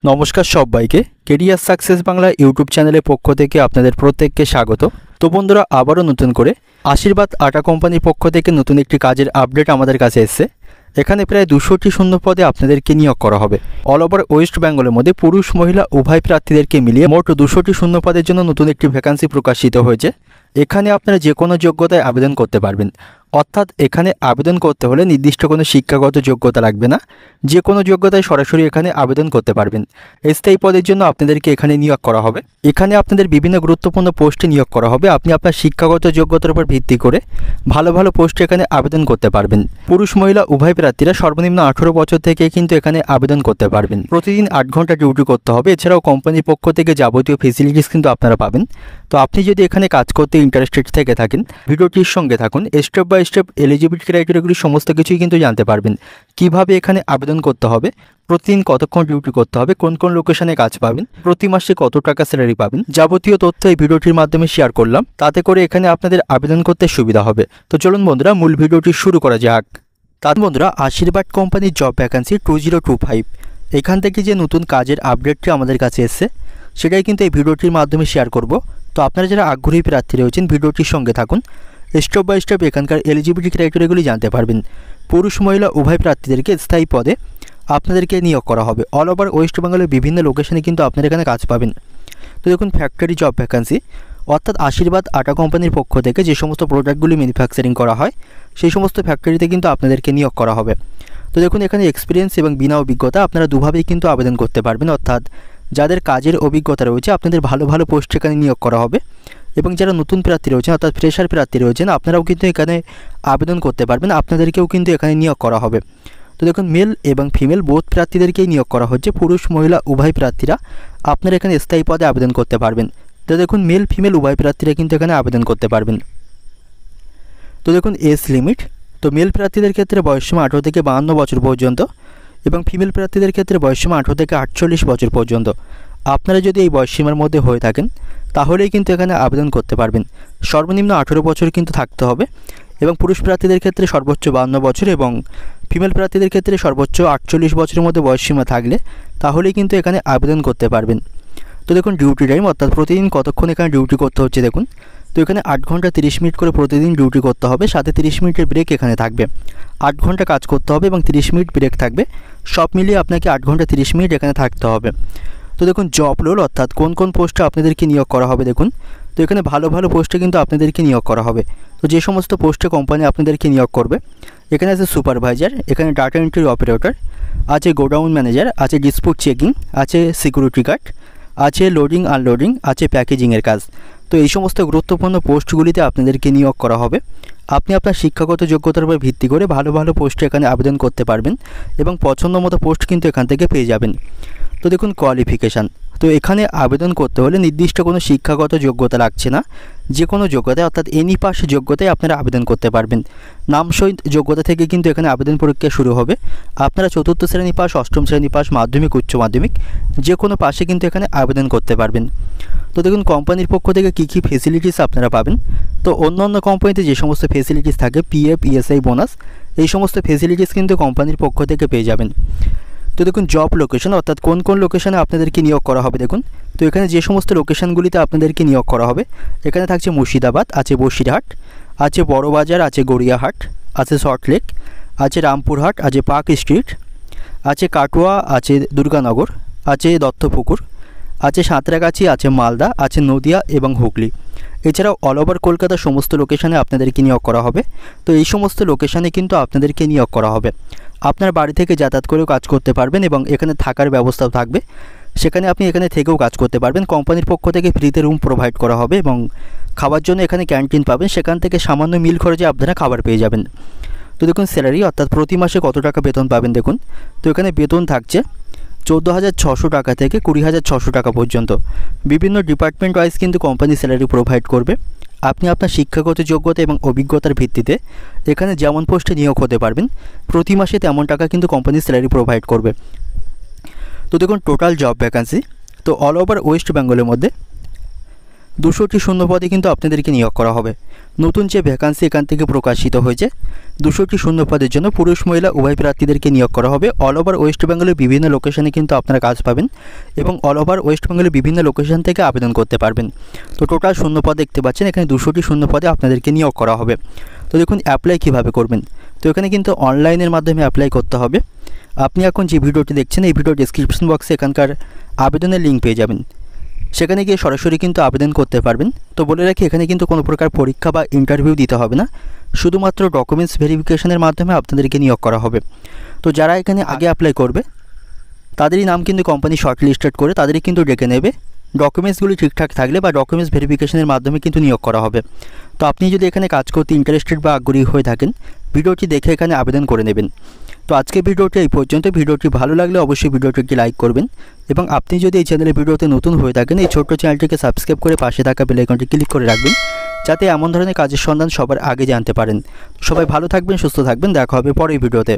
নমস্কার সবাইকে career success Bangla YouTube চ্যানেলের পক্ষ থেকে আপনাদের প্রত্যেককে স্বাগত। তো বন্ধুরা, আবারও নতুন করে আশীর্বাদ আটা কোম্পানির পক্ষ থেকে নতুন একটি কাজের আপডেট আমাদের কাছে এসেছে। এখানে প্রায় 200টি শূন্য পদে আপনাদেরকে নিয়োগ করা হবে। অল ওভার ওয়েস্ট বেঙ্গলের মধ্যে পুরুষ মহিলা উভয় প্রার্থীদেরকে মিলিয়ে মোট 200টি শূন্য পদের জন্য নতুন একটি ভ্যাকান্সি প্রকাশিত হয়েছে। এখানে আপনারা যে কোনো যোগ্যতায় আবেদন করতে পারবেন, অর্থাৎ এখানে আবেদন করতে হলে নির্দিষ্ট কোনো শিক্ষাগত যোগ্যতা লাগবে না, যে কোনো যোগ্যতায় সরাসরি এখানে আবেদন করতে পারবেন। স্থায়ী পদের জন্য আপনাদেরকে এখানে নিয়োগ করা হবে। এখানে আপনাদের বিভিন্ন গুরুত্বপূর্ণ পোস্টে নিয়োগ করা হবে। আপনি আপনার শিক্ষাগত যোগ্যতার উপর ভিত্তি করে ভালো ভালো পোস্টে এখানে আবেদন করতে পারবেন। পুরুষ মহিলা উভয় প্রার্থীরা সর্বনিম্ন 18 বছর থেকে কিন্তু এখানে আবেদন করতে পারবেন। প্রতিদিন 8 ঘন্টা ডিউটি করতে হবে। এছাড়াও কোম্পানির পক্ষ থেকে যাবতীয় ফেসিলিটিস কিন্তু আপনারা পাবেন। তো আপনি যদি এখানে কাজ করতে ইন্টারেস্টেড থেকে থাকেন, ভিডিওটির সঙ্গে থাকুন। স্টেপ বাই স্টেপ এলিজিবিলিটি ক্রাইটেরিয়াগুলি সমস্ত কিছুই কিন্তু জানতে পারবেন। কিভাবে এখানে আবেদন করতে হবে, প্রতিদিন কতক্ষণ ডিউটি করতে হবে, কোন কোন লোকেশনে কাজ পাবেন, প্রতি মাসে কত টাকা স্যালারি পাবেন, যাবতীয় তথ্য এই ভিডিওটির মাধ্যমে শেয়ার করলাম। তাতে করে এখানে আপনাদের আবেদন করতে সুবিধা হবে। তো চলুন বন্ধুরা, মূল ভিডিওটি শুরু করা যাক। তার বন্ধুরা, আশীর্বাদ কোম্পানির জব ভ্যাকান্সি 2025 এখান থেকে যে নতুন কাজের আপডেটটি আমাদের কাছে এসেছে সেটাই কিন্তু এই ভিডিওটির মাধ্যমে শেয়ার করব। তো আপনারা যারা আগ্রহী প্রার্থী রয়েছেন, ভিডিওটির সঙ্গে থাকুন। স্টেপ বাই স্টেপ এখানকার এলিজিবিলিটি ক্রাইটেরিয়াগুলি জানতে পারবেন। পুরুষ মহিলা উভয় প্রার্থীদেরকে স্থায়ী পদে আপনাদেরকে নিয়োগ করা হবে। অল ওভার ওয়েস্ট বেঙ্গলের বিভিন্ন লোকেশনে কিন্তু আপনারা এখানে কাজ পাবেন। তো দেখুন, ফ্যাক্টরি জব ভ্যাকান্সি, অর্থাৎ আশীর্বাদ আটা কোম্পানির পক্ষ থেকে যে সমস্ত প্রোডাক্টগুলি ম্যানুফ্যাকচারিং করা হয় সেই সমস্ত ফ্যাক্টরিতে কিন্তু আপনাদেরকে নিয়োগ করা হবে। তো দেখুন, এখানে এক্সপিরিয়েন্স এবং বিনা অভিজ্ঞতা আপনারা দুভাবেই কিন্তু আবেদন করতে পারবেন। অর্থাৎ যাদের কাজের অভিজ্ঞতা রয়েছে আপনাদের ভালো ভালো পোস্টে এখানে নিয়োগ করা হবে, এবং যারা নতুন প্রার্থী রয়েছেন অর্থাৎ ফ্রেশার প্রার্থী রয়েছেন আপনারাও কিন্তু এখানে আবেদন করতে পারবেন। আপনাদেরকেও কিন্তু এখানে নিয়োগ করা হবে। তো দেখুন, মেল এবং ফিমেল বোথ প্রার্থীদেরকেই নিয়োগ করা হচ্ছে। পুরুষ মহিলা উভয় প্রার্থীরা আপনারা এখানে স্থায়ী পদে আবেদন করতে পারবেন। তো দেখুন, মেল ফিমেল উভয় প্রার্থীরা কিন্তু এখানে আবেদন করতে পারবেন। তো দেখুন, এজ লিমিট, তো মেল প্রার্থীদের ক্ষেত্রে বয়সসীমা 18 থেকে 52 বছর পর্যন্ত, এবং ফিমেল প্রার্থীদের ক্ষেত্রে বয়সসীমা 18 থেকে 48 বছর পর্যন্ত। আপনারা যদি এই বয়সসীমার মধ্যে হয়ে থাকেন তাহলেই কিন্তু এখানে আবেদন করতে পারবেন। সর্বনিম্ন 18 বছর কিন্তু থাকতে হবে, এবং পুরুষ প্রার্থীদের ক্ষেত্রে সর্বোচ্চ 52 বছর এবং ফিমেল প্রার্থীদের ক্ষেত্রে সর্বোচ্চ 48 বছরের মধ্যে বয়সসীমা থাকলে তাহলেই কিন্তু এখানে আবেদন করতে পারবেন। তো দেখুন, ডিউটি টাইম, অর্থাৎ প্রতিদিন কতক্ষণ এখানে ডিউটি করতে হচ্ছে দেখুন। তো এখানে 8 ঘন্টা 30 মিনিট করে প্রতিদিন ডিউটি করতে হবে, সাথে 30 মিনিটের ব্রেক এখানে থাকবে। 8 ঘন্টা কাজ করতে হবে এবং 30 মিনিট ব্রেক থাকবে। সব মিলিয়ে আপনাকে 8 ঘন্টা 30 মিনিট এখানে থাকতে হবে। তো দেখুন, জব রোল, অর্থাৎ কোন কোন পোস্টে আপনাদেরকে নিয়োগ করা হবে দেখুন। তো এখানে ভালো ভালো পোস্টে কিন্তু আপনাদেরকে নিয়োগ করা হবে। তো যে সমস্ত পোস্টে কোম্পানি আপনাদেরকে নিয়োগ করবে, এখানে আছে সুপারভাইজার, এখানে ডাটা এন্ট্রি অপারেটর আছে, গোডাউন ম্যানেজার আছে, ডিসপুট চেকিং আছে, সিকিউরিটি গার্ড আছে, লোডিং আনলোডিং আছে, প্যাকেজিংয়ের কাজ। তো এই সমস্ত গুরুত্বপূর্ণ পোস্টগুলিতে আপনাদেরকে নিয়োগ করা হবে। আপনি আপনার শিক্ষাগত যোগ্যতার উপর ভিত্তি করে ভালো ভালো পোস্টে এখানে আবেদন করতে পারবেন, এবং পছন্দ মতো পোস্ট কিন্তু এখান থেকে পেয়ে যাবেন। তো দেখুন, কোয়ালিফিকেশান, তো এখানে আবেদন করতে হলে নির্দিষ্ট কোনো শিক্ষাগত যোগ্যতা লাগছে না, যে কোনো যোগ্যতায় অর্থাৎ এনি পাস যোগ্যতায় আপনারা আবেদন করতে পারবেন। নামসই যোগ্যতা থেকে কিন্তু এখানে আবেদন প্রক্রিয়া শুরু হবে। আপনারা 4র্থ শ্রেণী পাস, 8ম শ্রেণী পাস, মাধ্যমিক, উচ্চ মাধ্যমিক যে কোনো পাশে কিন্তু এখানে আবেদন করতে পারবেন। তো দেখুন, কোম্পানির পক্ষ থেকে কী কী ফেসিলিটিস আপনারা পাবেন। তো অন্য কোম্পানিতে যে সমস্ত ফেসিলিটিস থাকে, পিএফ, ইএসআই, বোনাস, এই সমস্ত ফেসিলিটিস কিন্তু কোম্পানির পক্ষ থেকে পেয়ে যাবেন। তো দেখুন, জব লোকেশন, অর্থাৎ কোন কোন লোকেশনে আপনাদেরকে নিয়োগ করা হবে দেখুন। তো এখানে যে সমস্ত লোকেশনগুলিতে আপনাদেরকে নিয়োগ করা হবে, এখানে থাকছে মুর্শিদাবাদ আছে, বসিরহাট আছে, বড়বাজার আছে, গড়িয়াহাট আছে, সল্টলেক আছে, রামপুরহাট আছে, পার্ক স্ট্রিট আছে, কাটোয়া আছে, দুর্গানগর আছে, দত্তপুকুর আছে, সাঁতরাগাছি আছে, মালদা আছে, নদিয়া এবং হুগলি। এছাড়াও অল ওভার কলকাতার সমস্ত লোকেশনে আপনাদেরকে নিয়োগ করা হবে। তো এই সমস্ত লোকেশনে কিন্তু আপনাদেরকে নিয়োগ করা হবে। আপনার বাড়ি থেকে যাতায়াত করেও কাজ করতে পারবেন, এবং এখানে থাকার ব্যবস্থাও থাকবে, সেখানে আপনি এখানে থেকেও কাজ করতে পারবেন। কোম্পানির পক্ষ থেকে ফ্রিতে রুম প্রোভাইড করা হবে, এবং খাবার জন্য এখানে ক্যান্টিন পাবেন, সেখান থেকে সামান্য মিল খরচে আপনারা খাবার পেয়ে যাবেন। তো দেখুন, স্যালারি, অর্থাৎ প্রতি মাসে কত টাকা বেতন পাবেন দেখুন। তো এখানে বেতন থাকছে 14,600 টাকা থেকে 20,600 টাকা পর্যন্ত। বিভিন্ন ডিপার্টমেন্ট ওয়াইজ কিন্তু কোম্পানি স্যালারি প্রোভাইড করবে। আপনি আপনার শিক্ষাগত যোগ্যতা এবং অভিজ্ঞতার ভিত্তিতে এখানে যেমন পোস্টে নিয়োগ হতে পারবেন, প্রতি মাসে তেমন টাকা কিন্তু কোম্পানি স্যালারি প্রোভাইড করবে। তো দেখুন, টোটাল জব ভ্যাকান্সি, তো অল ওভার ওয়েস্ট বেঙ্গলের মধ্যে 200টি শূন্য পদে কিন্তু আপনাদেরকে নিয়োগ করা হবে। নতুন যে ভ্যাকান্সি এখান থেকে প্রকাশিত হয়েছে 200টি শূন্য পদের জন্য পুরুষ মহিলা উভয় প্রার্থীদেরকে নিয়োগ করা হবে। অল ওভার ওয়েস্ট বেঙ্গলের বিভিন্ন লোকেশনে কিন্তু আপনারা কাজ পাবেন এবং অল ওভার ওয়েস্ট বেঙ্গলের বিভিন্ন লোকেশন থেকে আবেদন করতে পারবেন। তো টোটাল শূন্য পদ দেখতে পাচ্ছেন, এখানে 200টি শূন্য পদে আপনাদেরকে নিয়োগ করা হবে। তো দেখুন অ্যাপ্লাই কীভাবে করবেন। তো এখানে কিন্তু অনলাইনের মাধ্যমে অ্যাপ্লাই করতে হবে। আপনি এখন যে ভিডিওটি দেখছেন এই ভিডিও ডেসক্রিপশন বক্সে এখানকার আবেদনের লিঙ্ক পেয়ে যাবেন, সেখানে গিয়ে সরাসরি কিন্তু আবেদন করতে পারবেন। তো বলে রাখি, এখানে কিন্তু কোনো প্রকার পরীক্ষা বা ইন্টারভিউ দিতে হবে না, শুধুমাত্র ডকুমেন্টস ভেরিফিকেশনের মাধ্যমে আপনাদেরকে নিয়োগ করা হবে। তো যারা এখানে আগে অ্যাপ্লাই করবে তাদেরই নাম কিন্তু কোম্পানি শর্টলিস্টেড করে তাদেরই কিন্তু ডেকে নেবে। ডকুমেন্টসগুলি ঠিকঠাক থাকলে বা ডকুমেন্টস ভেরিফিকেশনের মাধ্যমে কিন্তু নিয়োগ করা হবে। তো আপনি যদি এখানে কাজ করতে ইন্টারেস্টেড বা আগ্রহী হয়ে থাকেন, ভিডিওটি দেখে এখানে আবেদন করে নেবেন। তো আজকে ভিডিওটি এই পর্যন্ত। ভিডিওটি ভালো লাগলে অবশ্যই ভিডিওটিকে লাইক করবেন এবং আপনি যদি এই চ্যানেলের ভিডিওতে নতুন হয়ে থাকেন এই ছোট্ট চ্যানেলটিকে সাবস্ক্রাইব করে পাশে থাকা বেল আইকনটি ক্লিক করে রাখবেন, যাতে এমন ধরনের কাজের সন্ধান সবার আগে জানতে পারেন। সবাই ভালো থাকবেন, সুস্থ থাকবেন, দেখা হবে পরের ভিডিওতে।